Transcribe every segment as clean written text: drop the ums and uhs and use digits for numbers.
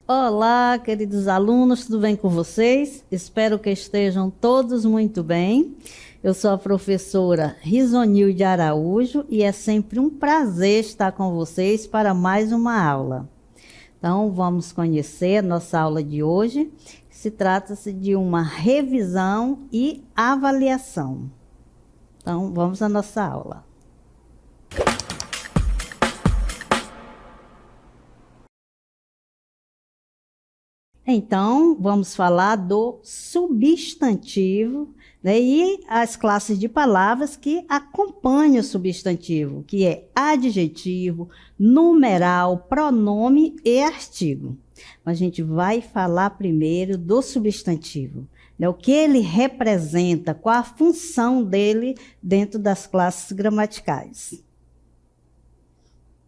Olá, queridos alunos, tudo bem com vocês? Espero que estejam todos muito bem. Eu sou a professora Risonilde Araújo e é sempre um prazer estar com vocês para mais uma aula. Então, vamos conhecer a nossa aula de hoje. Se trata-se de uma revisão e avaliação. Então, vamos à nossa aula. Então, vamos falar do substantivo, né, e as classes de palavras que acompanham o substantivo, que é adjetivo, numeral, pronome e artigo. A gente vai falar primeiro do substantivo, né, o que ele representa, qual a função dele dentro das classes gramaticais.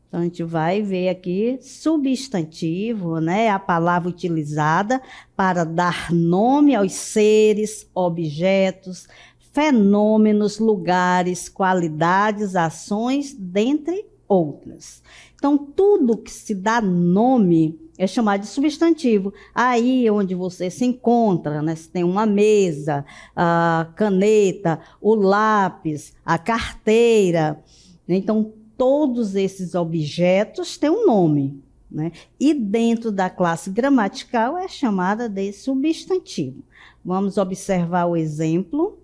Então, a gente vai ver aqui substantivo, né? A palavra utilizada para dar nome aos seres, objetos, fenômenos, lugares, qualidades, ações, dentre outras. Então, tudo que se dá nome é chamado de substantivo. Aí onde você se encontra, né? Se tem uma mesa, a caneta, o lápis, a carteira, né? Então, todos esses objetos têm um nome, né? E dentro da classe gramatical é chamada de substantivo. Vamos observar o exemplo.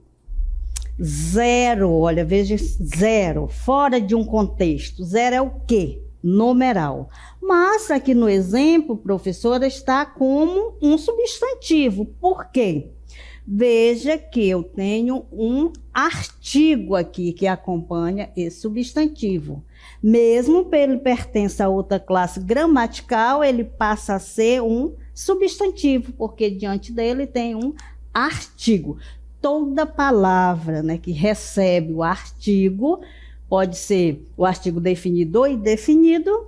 Zero, olha, veja, zero, fora de um contexto. Zero é o quê? Numeral. Mas aqui no exemplo, professora, está como um substantivo. Por quê? Veja que eu tenho um artigo aqui que acompanha esse substantivo. Mesmo que ele pertença a outra classe gramatical, ele passa a ser um substantivo, porque diante dele tem um artigo. Toda palavra, né, que recebe o artigo, pode ser o artigo definido ou indefinido,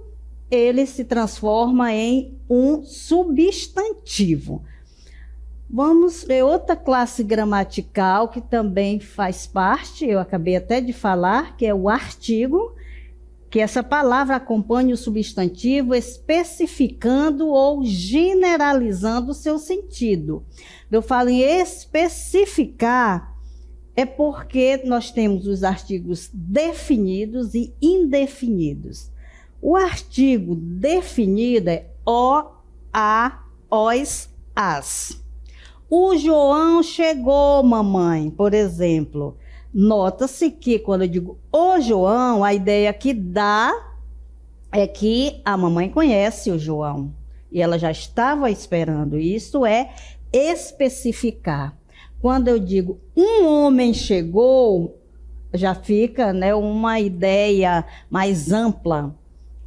ele se transforma em um substantivo. Vamos ver outra classe gramatical que também faz parte, eu acabei até de falar, que é o artigo, que essa palavra acompanha o substantivo especificando ou generalizando o seu sentido. Eu falo em especificar, é porque nós temos os artigos definidos e indefinidos. O artigo definido é o, a, os, as. O João chegou, mamãe, por exemplo. Nota-se que quando eu digo o João, a ideia que dá é que a mamãe conhece o João. E ela já estava esperando. Isso é especificar. Quando eu digo um homem chegou, já fica, né, uma ideia mais ampla,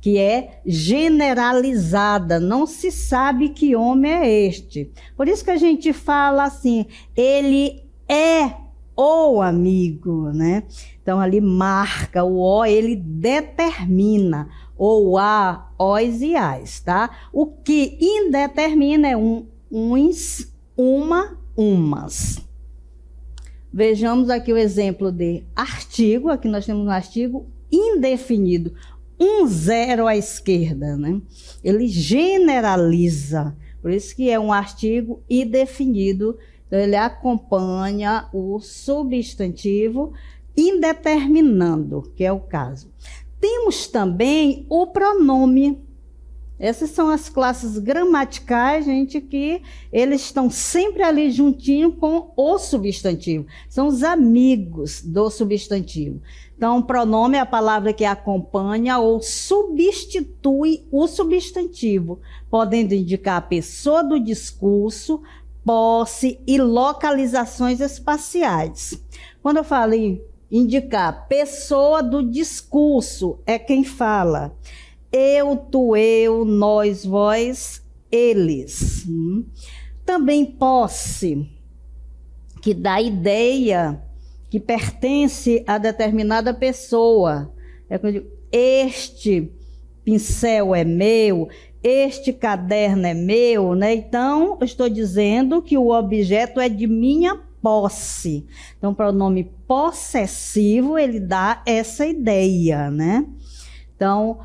que é generalizada, não se sabe que homem é este. Por isso que a gente fala assim, ele é o amigo, né? Então ali marca o o, ele determina, ou a, os e as, tá? O que indetermina é uns, uma, umas. Vejamos aqui o exemplo de artigo, aqui nós temos um artigo indefinido, um zero à esquerda, né? Ele generaliza, por isso que é um artigo indefinido, então ele acompanha o substantivo indeterminando, que é o caso. Temos também o pronome. Essas são as classes gramaticais, gente, que eles estão sempre ali juntinho com o substantivo. São os amigos do substantivo. Então, pronome é a palavra que acompanha ou substitui o substantivo, podendo indicar a pessoa do discurso, posse e localizações espaciais. Quando eu falo em indicar pessoa do discurso, é quem fala. Eu, tu, eu, nós, vós, eles. Também posse, que dá ideia que pertence a determinada pessoa. É quando eu digo, este pincel é meu, este caderno é meu, né? Então, eu estou dizendo que o objeto é de minha posse. Então, o pronome possessivo, ele dá essa ideia, né? Então,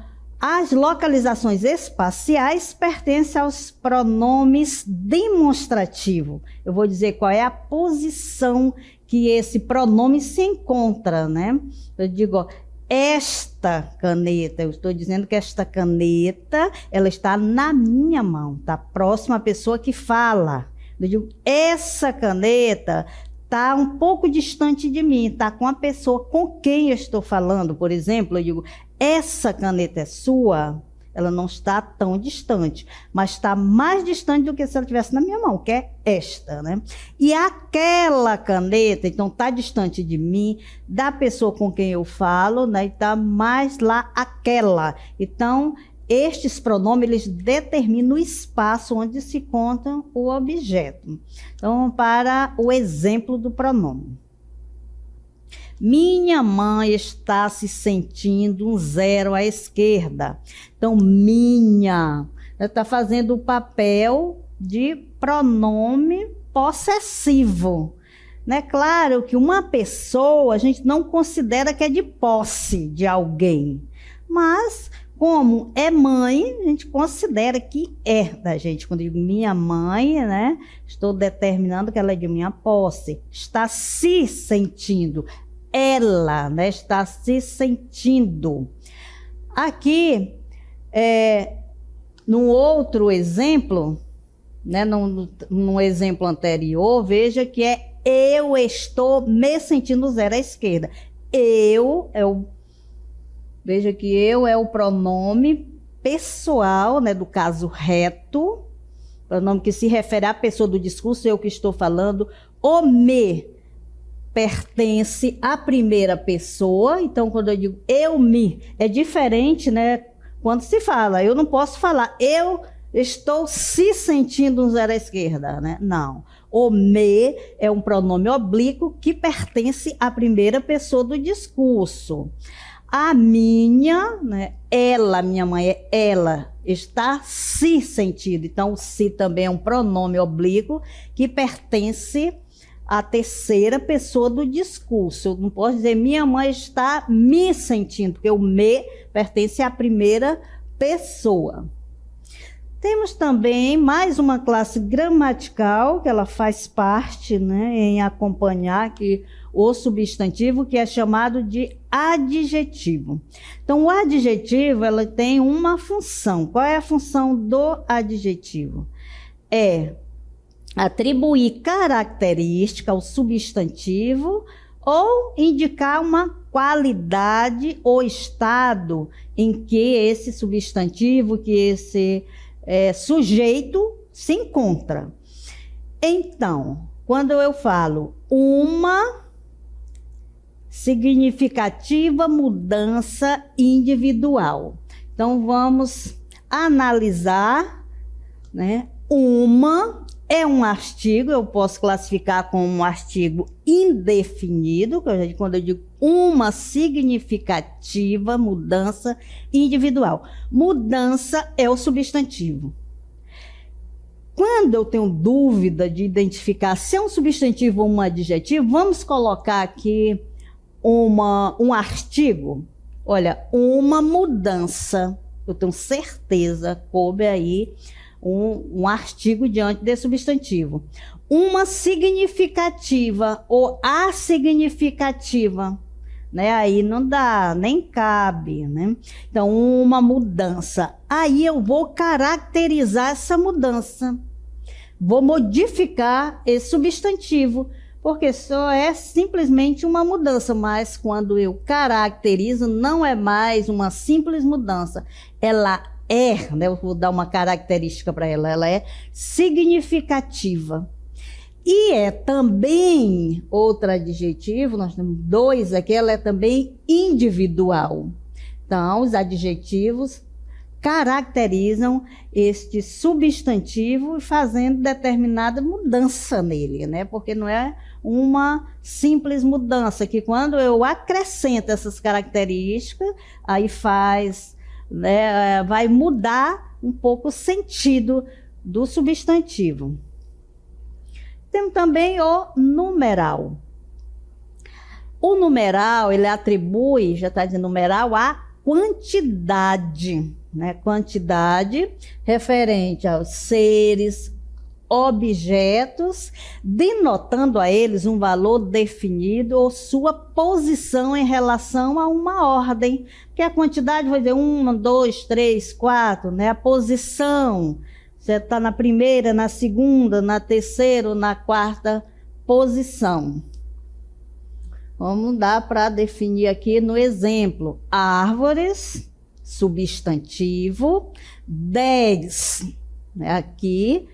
As localizações espaciais pertencem aos pronomes demonstrativos. Eu vou dizer qual é a posição que esse pronome se encontra, né? Eu digo, ó, esta caneta, eu estou dizendo que esta caneta, ela está na minha mão, está próxima à pessoa que fala. Eu digo, essa caneta está um pouco distante de mim, está com a pessoa com quem eu estou falando. Por exemplo, eu digo, essa caneta é sua, ela não está tão distante, mas está mais distante do que se ela estivesse na minha mão, que é esta, né? E aquela caneta, então, está distante de mim, da pessoa com quem eu falo, né? E está mais lá aquela. Então, estes pronomes, eles determinam o espaço onde se encontra o objeto. Então, para o exemplo do pronome. Minha mãe está se sentindo um zero à esquerda. Então, minha, está fazendo o papel de pronome possessivo. Né? Claro que uma pessoa, a gente não considera que é de posse de alguém, mas como é mãe, a gente considera que é da gente. Quando eu digo minha mãe, né, estou determinando que ela é de minha posse. Está se sentindo. Ela, né, está se sentindo. Aqui, no outro exemplo, né, no exemplo anterior, veja que é eu estou me sentindo zero à esquerda. Veja que eu é o pronome pessoal, né, do caso reto, pronome que se refere à pessoa do discurso, eu que estou falando. O me pertence à primeira pessoa, então quando eu digo eu me, é diferente, né, quando se fala, eu não posso falar, eu estou se sentindo um zero à esquerda, né? Não. O me é um pronome oblíquo que pertence à primeira pessoa do discurso. A minha, né, ela, minha mãe, ela está se sentindo. Então, o se também é um pronome oblíquo que pertence à terceira pessoa do discurso. Eu não posso dizer minha mãe está me sentindo, porque o me pertence à primeira pessoa. Temos também mais uma classe gramatical, que ela faz parte, né, em acompanhar aqui o substantivo, que é chamado de adjetivo. Então, o adjetivo, ela tem uma função. Qual é a função do adjetivo? É atribuir característica ao substantivo ou indicar uma qualidade ou estado em que esse substantivo, que esse sujeito se encontra. Então, quando eu falo uma significativa mudança individual, então vamos analisar, né? Uma é um artigo, eu posso classificar como um artigo indefinido, quando eu digo uma significativa mudança individual. Mudança é o substantivo. Quando eu tenho dúvida de identificar se é um substantivo ou um adjetivo, vamos colocar aqui um artigo. Olha, uma mudança, eu tenho certeza, coube aí um artigo diante desse substantivo. Uma significativa ou assignificativa, né? Aí não dá, nem cabe, né? Então, uma mudança. Aí eu vou caracterizar essa mudança. Vou modificar esse substantivo, porque só é simplesmente uma mudança, mas quando eu caracterizo, não é mais uma simples mudança. Ela né? Eu vou dar uma característica para ela é significativa. E é também, outro adjetivo, nós temos dois aqui, ela é também individual. Então, os adjetivos caracterizam este substantivo fazendo determinada mudança nele, né? Porque não é uma simples mudança, que quando eu acrescento essas características, aí faz, né, vai mudar um pouco o sentido do substantivo. Temos também o numeral. O numeral, ele atribui, já está dizendo numeral, a quantidade. né? Quantidade referente aos seres, objetos, denotando a eles um valor definido ou sua posição em relação a uma ordem. Porque a quantidade vai dizer 1, 2, 3, 4, né? A posição, você está na primeira, na segunda, na terceira ou na quarta posição. Vamos dar para definir aqui no exemplo. Árvores, substantivo, 10. Aqui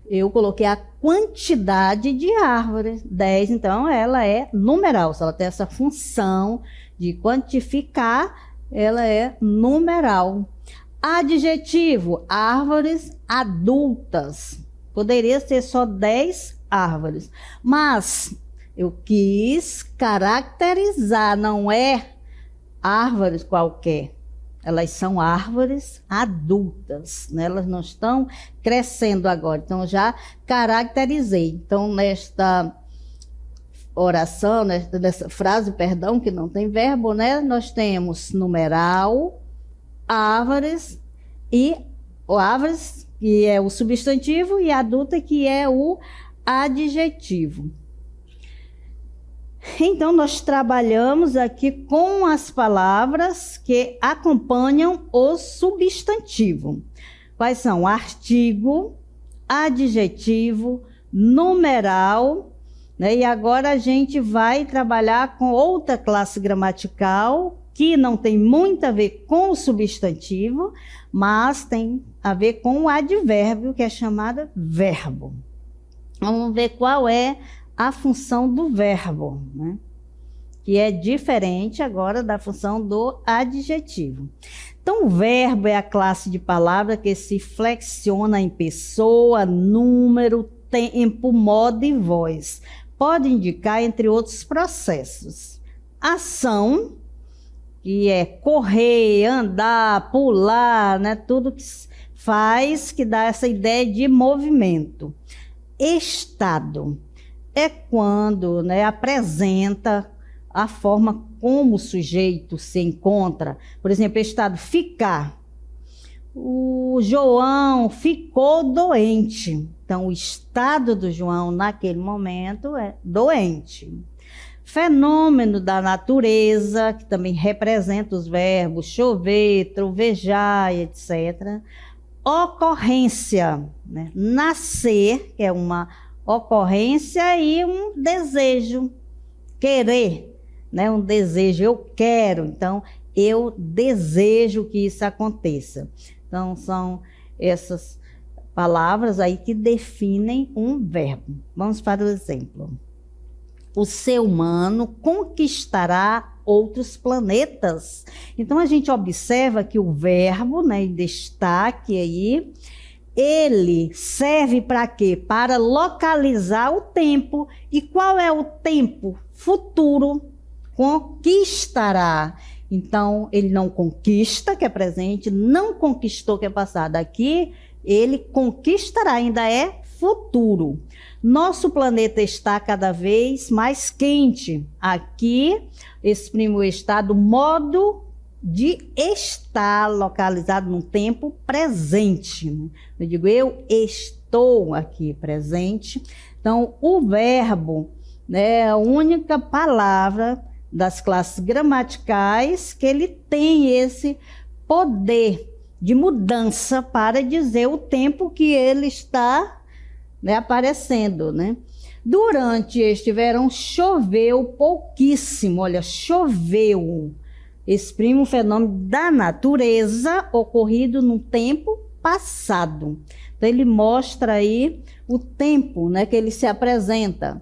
eu coloquei a quantidade de árvores, 10, então ela é numeral. Se ela tem essa função de quantificar, ela é numeral. Adjetivo, árvores adultas. Poderia ser só 10 árvores, mas eu quis caracterizar, não é árvores qualquer. Elas são árvores adultas, né? Elas não estão crescendo agora. Então, já caracterizei. Então, nesta oração, nessa frase, perdão, que não tem verbo, né? Nós temos numeral, árvores, que é o substantivo, e adulta, que é o adjetivo. Então, nós trabalhamos aqui com as palavras que acompanham o substantivo. Quais são? Artigo, adjetivo, numeral, né? E agora a gente vai trabalhar com outra classe gramatical que não tem muito a ver com o substantivo, mas tem a ver com o advérbio, que é chamado verbo. Vamos ver qual é a função do verbo, né? Que é diferente agora da função do adjetivo. Então, o verbo é a classe de palavra que se flexiona em pessoa, número, tempo, modo e voz. Pode indicar, entre outros processos, ação, que é correr, andar, pular, né? Tudo que faz, que dá essa ideia de movimento. Estado é quando, né, apresenta a forma como o sujeito se encontra. Por exemplo, estado ficar. O João ficou doente. Então, o estado do João naquele momento é doente. Fenômeno da natureza, que também representa os verbos chover, trovejar, etc. Ocorrência, né? Nascer, que é uma ocorrência, e um desejo, querer, né? Um desejo, eu quero, então eu desejo que isso aconteça. Então são essas palavras aí que definem um verbo. Vamos para o exemplo. O ser humano conquistará outros planetas. Então a gente observa que o verbo, né, em destaque aí, ele serve para quê? Para localizar o tempo. E qual é o tempo? Futuro. Conquistará. Então, ele não conquista, que é presente, não conquistou, que é passado. Aqui, ele conquistará, ainda é futuro. Nosso planeta está cada vez mais quente. Aqui, exprime o estado, modo de estar, localizado no tempo presente. Eu digo, eu estou aqui presente. Então, o verbo, né, é a única palavra das classes gramaticais que ele tem esse poder de mudança para dizer o tempo que ele está, né, aparecendo, né? Durante este verão choveu pouquíssimo. Olha, choveu. Exprime um fenômeno da natureza ocorrido no tempo passado. Então, ele mostra aí o tempo, né, que ele se apresenta.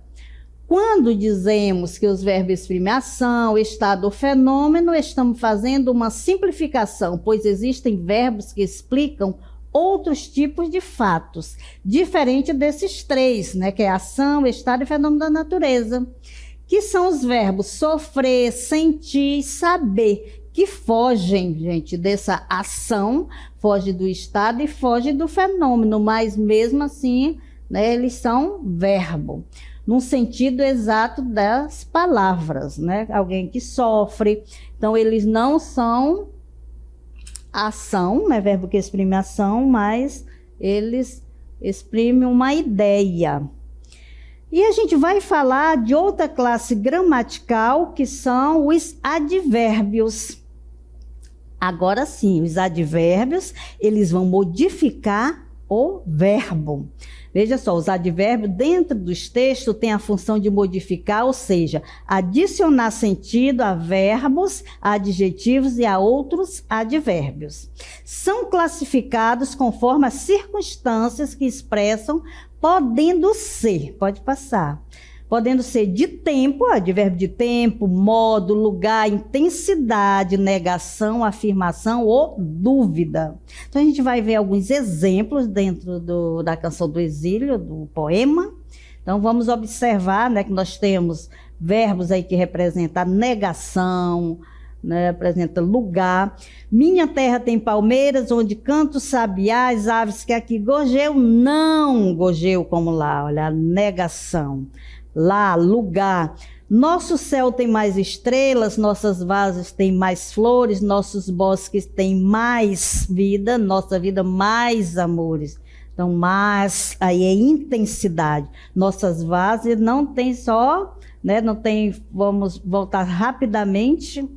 Quando dizemos que os verbos exprimem ação, estado ou fenômeno, estamos fazendo uma simplificação, pois existem verbos que explicam outros tipos de fatos, diferente desses três, né, que é ação, estado e fenômeno da natureza, que são os verbos sofrer, sentir e saber, que fogem, gente, dessa ação, foge do estado e foge do fenômeno, mas mesmo assim, né, eles são verbo, no sentido exato das palavras, né? Alguém que sofre, então eles não são ação, né? Verbo que exprime ação, mas eles exprimem uma ideia. E a gente vai falar de outra classe gramatical, que são os advérbios. Agora sim, os advérbios, eles vão modificar o verbo. Veja só, os advérbios dentro dos textos têm a função de modificar, ou seja, adicionar sentido a verbos, a adjetivos e a outros advérbios. São classificados conforme as circunstâncias que expressam, podendo ser, pode passar, podendo ser de tempo, advérbio de tempo, modo, lugar, intensidade, negação, afirmação ou dúvida. Então a gente vai ver alguns exemplos dentro da Canção do Exílio, do poema. Então vamos observar, né, que nós temos verbos aí que representam a negação, né, representa lugar. Minha terra tem palmeiras, onde canto sabiá, as aves que aqui gorjeiam, não gorjeiam como lá, olha, a negação. Lá, lugar. Nosso céu tem mais estrelas, nossas vasas têm mais flores, nossos bosques têm mais vida, nossa vida mais amores. Então, mais, aí é intensidade. Nossas vasas não tem só, né, não tem, vamos voltar rapidamente.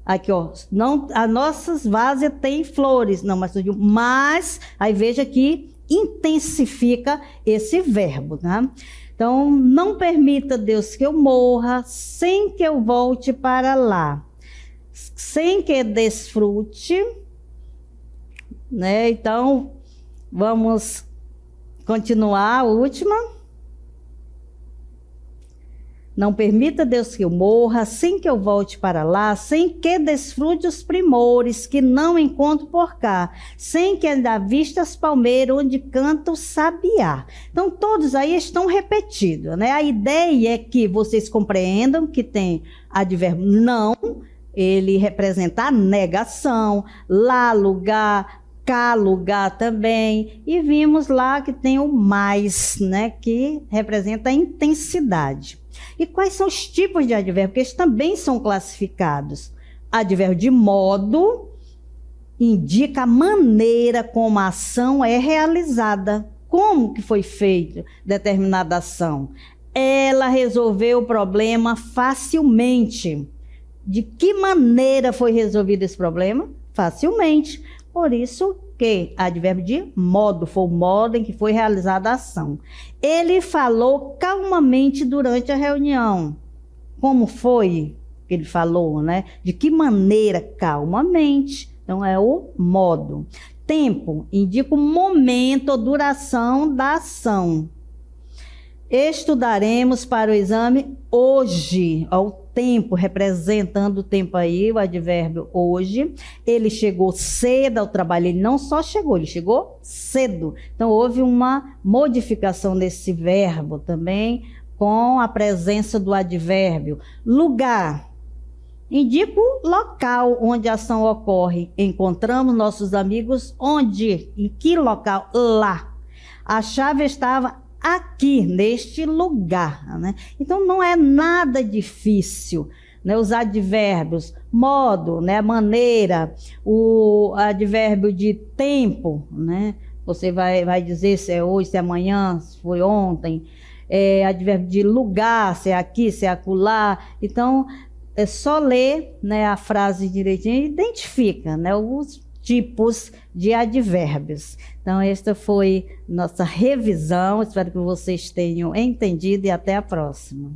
Aqui, ó, não, as nossas vases têm flores, não, mas, aí veja que intensifica esse verbo, né? Então, não permita, Deus, que eu morra sem que eu volte para lá, sem que desfrute, né? Então, vamos continuar a última. Não permita, Deus, que eu morra sem que eu volte para lá, sem que desfrute os primores que não encontro por cá, sem que ainda vista as palmeiras onde canta o sabiá. Então, todos aí estão repetidos, né? A ideia é que vocês compreendam que tem advérbio não, ele representa a negação, lá, lugar, cá, lugar também, e vimos lá que tem o mais, né? Que representa a intensidade. E quais são os tipos de advérbio? Porque eles também são classificados. Advérbio de modo indica a maneira como a ação é realizada. Como que foi feita determinada ação? Ela resolveu o problema facilmente. De que maneira foi resolvido esse problema? Facilmente. Por isso que advérbio de modo, foi o modo em que foi realizada a ação. Ele falou calmamente durante a reunião. Como foi que ele falou, né? De que maneira? Calmamente. Então, é o modo. Tempo indica o momento ou duração da ação. Estudaremos para o exame hoje. Ó, o tempo, representando o tempo aí, o advérbio hoje. Ele chegou cedo ao trabalho. Ele não só chegou, ele chegou cedo. Então, houve uma modificação nesse verbo também, com a presença do advérbio. Lugar indica o local onde a ação ocorre. Encontramos nossos amigos onde? Em que local? Lá. A chave estava aqui, neste lugar, né? Então, não é nada difícil, né? Os advérbios, modo, né? Maneira, o advérbio de tempo, né? Você vai dizer se é hoje, se é amanhã, se foi ontem. Advérbio de lugar, se é aqui, se é acolá. Então, é só ler, né, a frase direitinho e identifica, né, os tipos de advérbios. Então, esta foi nossa revisão. Espero que vocês tenham entendido e até a próxima.